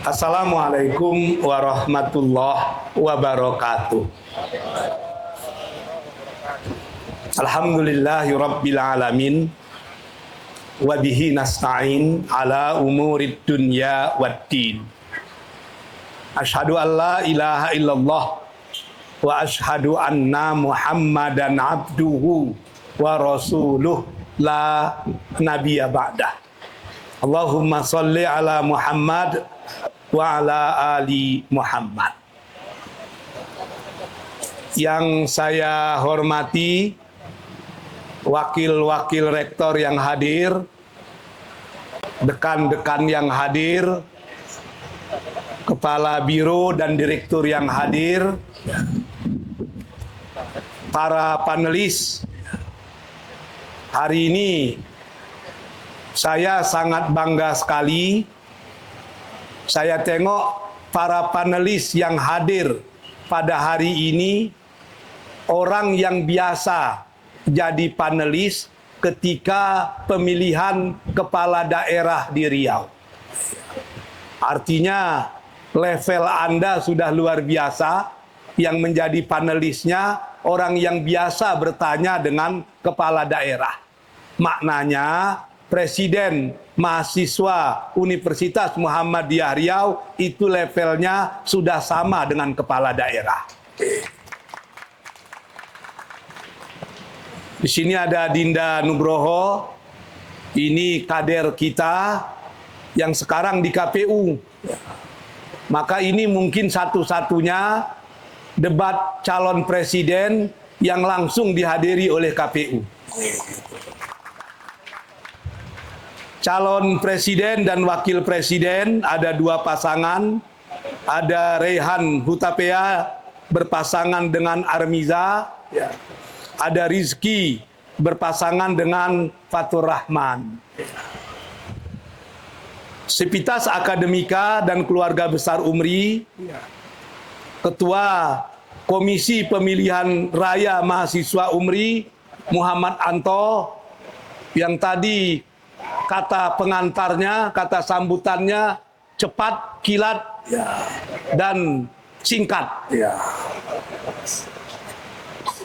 Assalamualaikum warahmatullahi wabarakatuh. Alhamdulillahi rabbil alamin wa bihi nasta'in ala umurid dunya waddin. Asyhadu an la ilaha illallah wa asyhadu anna Muhammadan abduhu wa rasuluh la nabiyya ba'dah. Allahumma sholli ala Muhammad wa ala ali Muhammad. Yang saya hormati wakil-wakil rektor yang hadir, dekan-dekan yang hadir, kepala biro dan direktur yang hadir, para panelis. Hari ini saya sangat bangga sekali. Saya tengok para panelis yang hadir pada hari ini orang yang biasa jadi panelis ketika pemilihan kepala daerah di Riau. Artinya level Anda sudah luar biasa. Yang menjadi panelisnya orang yang biasa bertanya dengan kepala daerah. Maknanya Presiden mahasiswa Universitas Muhammadiyah Riau itu levelnya sudah sama dengan kepala daerah. Di sini ada Dinda Nugroho, ini kader kita yang sekarang di KPU. Maka ini mungkin satu-satunya debat calon presiden yang langsung dihadiri oleh KPU. Calon presiden dan wakil presiden ada dua pasangan. Ada Rehan Hutapea berpasangan dengan Armiza. Ada Rizky berpasangan dengan Fatur Rahman. Sivitas Akademika dan Keluarga Besar UMRI, Ketua Komisi Pemilihan Raya Mahasiswa UMRI Muhammad Anto, yang tadi kata pengantarnya, kata sambutannya cepat, kilat, dan singkat.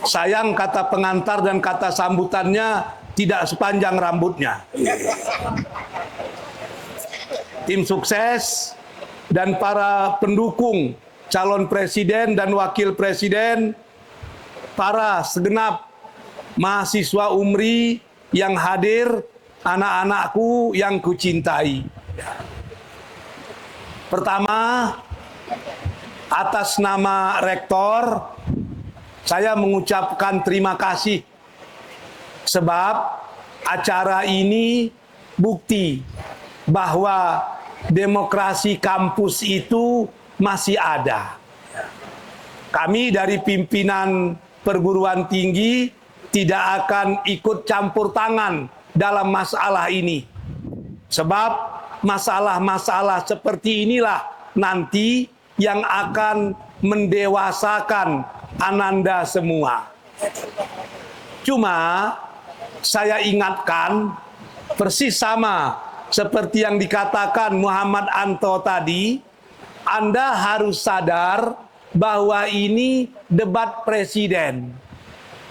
Sayang kata pengantar dan kata sambutannya tidak sepanjang rambutnya. Tim sukses dan para pendukung calon presiden dan wakil presiden, para segenap mahasiswa UMRI yang hadir, anak-anakku yang kucintai. Pertama, atas nama rektor, saya mengucapkan terima kasih sebab acara ini bukti bahwa demokrasi kampus itu masih ada. Kami dari pimpinan perguruan tinggi tidak akan ikut campur tangan dalam masalah ini. Sebab masalah-masalah seperti inilah nanti yang akan mendewasakan Ananda semua. Cuma saya ingatkan persis sama seperti yang dikatakan Muhammad Anto tadi, Anda harus sadar bahwa ini debat presiden,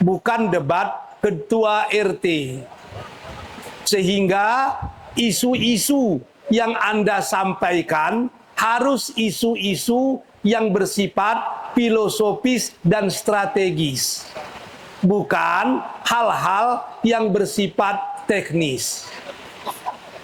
bukan debat ketua RT. Sehingga isu-isu yang Anda sampaikan harus isu-isu yang bersifat filosofis dan strategis, bukan hal-hal yang bersifat teknis.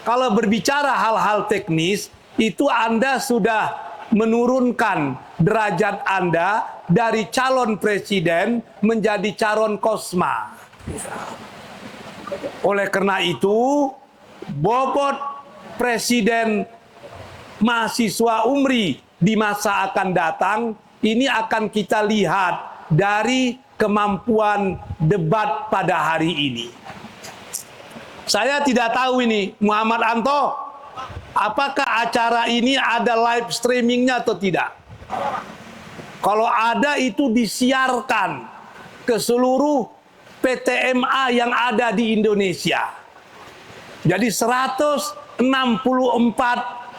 Kalau berbicara hal-hal teknis, itu Anda sudah menurunkan derajat Anda dari calon presiden menjadi calon kosma. Oleh karena itu, bobot presiden mahasiswa UMRI di masa akan datang, ini akan kita lihat dari kemampuan debat pada hari ini. Saya tidak tahu ini, Muhammad Anto, apakah acara ini ada live streamingnya atau tidak? Kalau ada, itu disiarkan ke seluruh PTMA yang ada di Indonesia. Jadi 164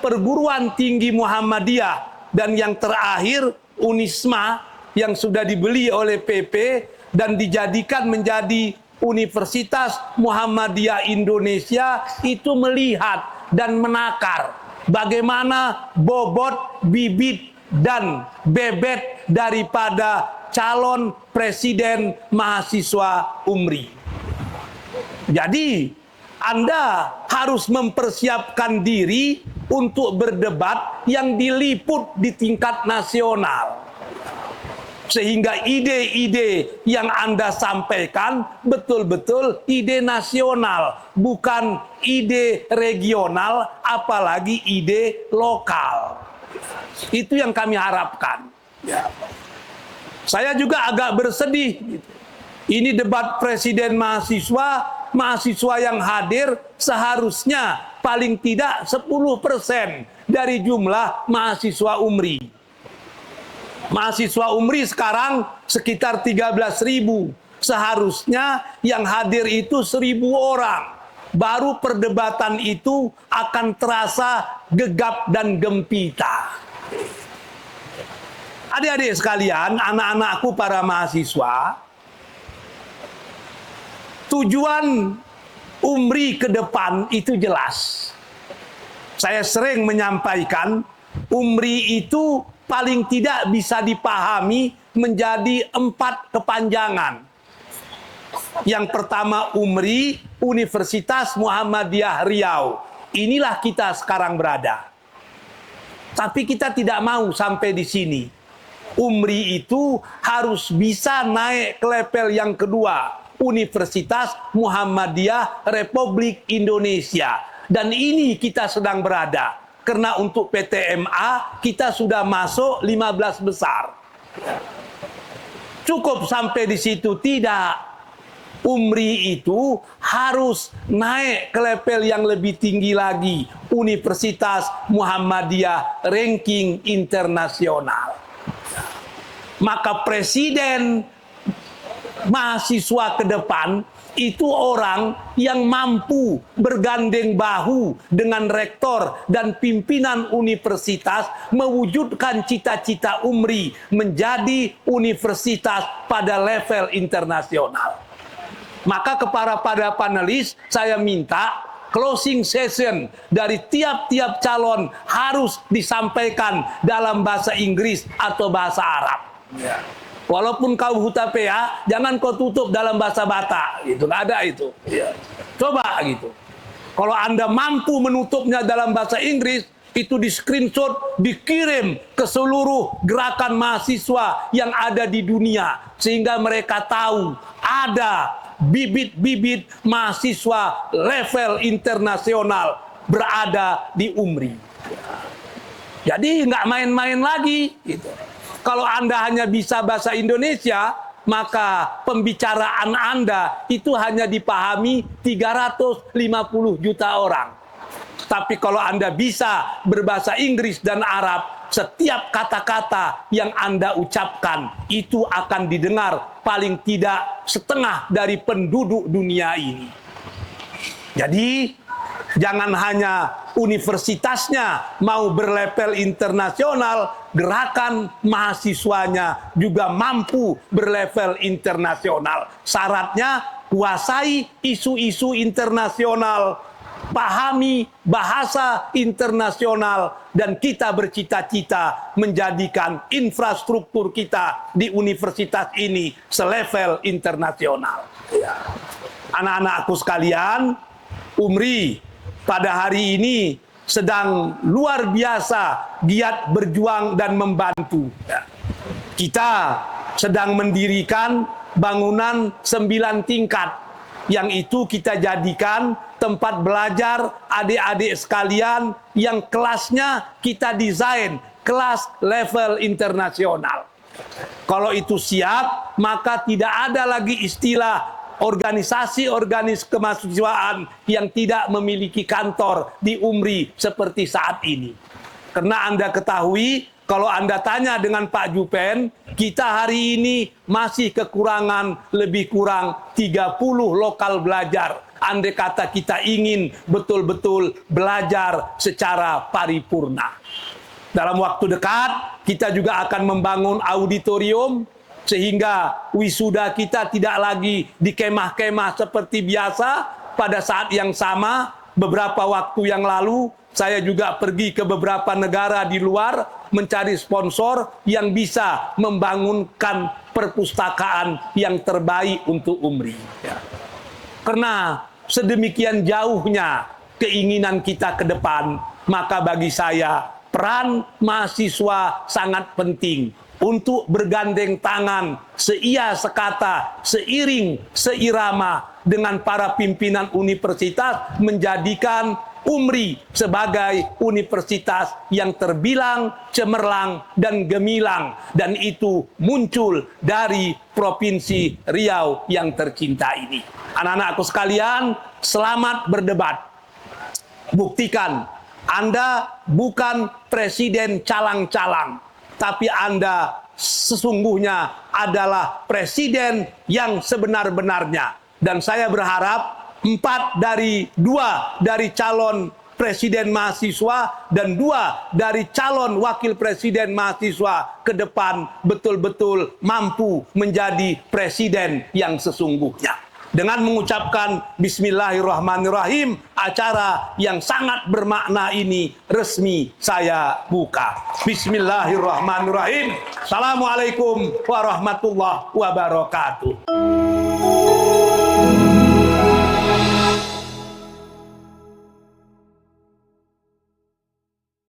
perguruan tinggi Muhammadiyah, dan yang terakhir Unisma yang sudah dibeli oleh PP dan dijadikan menjadi Universitas Muhammadiyah Indonesia, itu melihat dan menakar bagaimana bobot, bibit, dan bebet daripada calon presiden mahasiswa UMRI. Jadi Anda harus mempersiapkan diri untuk berdebat yang diliput di tingkat nasional. Sehingga ide-ide yang Anda sampaikan betul-betul ide nasional, bukan ide regional, apalagi ide lokal. Itu yang kami harapkan. Saya juga agak bersedih. Ini debat presiden mahasiswa, mahasiswa yang hadir seharusnya paling tidak 10% dari jumlah mahasiswa UMRI. Mahasiswa UMRI sekarang sekitar 13.000. Seharusnya yang hadir itu 1.000 orang. Baru perdebatan itu akan terasa gegap dan gempita. Adik-adik sekalian, anak-anakku para mahasiswa, tujuan UMRI ke depan itu jelas. Saya sering menyampaikan, UMRI itu paling tidak bisa dipahami menjadi 4 kepanjangan. Yang pertama UMRI, Universitas Muhammadiyah Riau. Inilah kita sekarang berada. Tapi kita tidak mau sampai di sini. UMRI itu harus bisa naik ke level yang kedua, Universitas Muhammadiyah Republik Indonesia. Dan ini kita sedang berada. Karena untuk PTMA kita sudah masuk 15 besar. Cukup sampai di situ? Tidak. UMRI itu harus naik ke level yang lebih tinggi lagi. Universitas Muhammadiyah ranking internasional. Maka presiden mahasiswa ke depan itu orang yang mampu bergandeng bahu dengan rektor dan pimpinan universitas mewujudkan cita-cita UMRI menjadi universitas pada level internasional. Maka kepada panelis saya minta closing session dari tiap-tiap calon harus disampaikan dalam bahasa Inggris atau bahasa Arab. Walaupun kau hutapea, jangan kau tutup dalam bahasa Batak, gitu. Nggak ada itu. Coba gitu. Kalau Anda mampu menutupnya dalam bahasa Inggris, itu di screenshot, dikirim ke seluruh gerakan mahasiswa yang ada di dunia, sehingga mereka tahu ada bibit-bibit mahasiswa level internasional berada di UMRI. Jadi nggak main-main lagi. Gitu. Kalau Anda hanya bisa bahasa Indonesia, maka pembicaraan Anda itu hanya dipahami 350 juta orang. Tapi kalau Anda bisa berbahasa Inggris dan Arab, setiap kata-kata yang Anda ucapkan itu akan didengar paling tidak setengah dari penduduk dunia ini. Jadi, jangan hanya universitasnya mau berlevel internasional, gerakan mahasiswanya juga mampu berlevel internasional. Syaratnya kuasai isu-isu internasional, pahami bahasa internasional, dan kita bercita-cita menjadikan infrastruktur kita di universitas ini selevel internasional. Anak-anakku sekalian, UMRI pada hari ini sedang luar biasa giat berjuang dan membantu. Kita sedang mendirikan bangunan 9 tingkat, yang itu kita jadikan tempat belajar adik-adik sekalian yang kelasnya kita desain kelas level internasional. Kalau itu siap, maka tidak ada lagi istilah organisasi-organisasi kemahasiswaan yang tidak memiliki kantor di UMRI seperti saat ini. Karena Anda ketahui, kalau Anda tanya dengan Pak Jupen, kita hari ini masih kekurangan lebih kurang 30 lokal belajar. andai kata kita ingin betul-betul belajar secara paripurna. Dalam waktu dekat, kita juga akan membangun auditorium, sehingga wisuda kita tidak lagi di kemah-kemah seperti biasa. Pada saat yang sama, beberapa waktu yang lalu, saya juga pergi ke beberapa negara di luar, mencari sponsor yang bisa membangunkan perpustakaan yang terbaik untuk UMRI. Ya. Karena sedemikian jauhnya keinginan kita ke depan, maka bagi saya, peran mahasiswa sangat penting untuk bergandeng tangan, seia sekata, seiring, seirama dengan para pimpinan universitas, menjadikan UMRI sebagai universitas yang terbilang cemerlang dan gemilang, dan itu muncul dari Provinsi Riau yang tercinta ini. Anak-anakku sekalian, selamat berdebat. Buktikan Anda bukan presiden calang-calang, tapi Anda sesungguhnya adalah presiden yang sebenar-benarnya. Dan saya berharap 2 dari calon presiden mahasiswa dan 2 dari calon wakil presiden mahasiswa ke depan betul-betul mampu menjadi presiden yang sesungguhnya. Dengan mengucapkan Bismillahirrahmanirrahim, acara yang sangat bermakna ini resmi saya buka. Bismillahirrahmanirrahim. Assalamualaikum warahmatullahi wabarakatuh.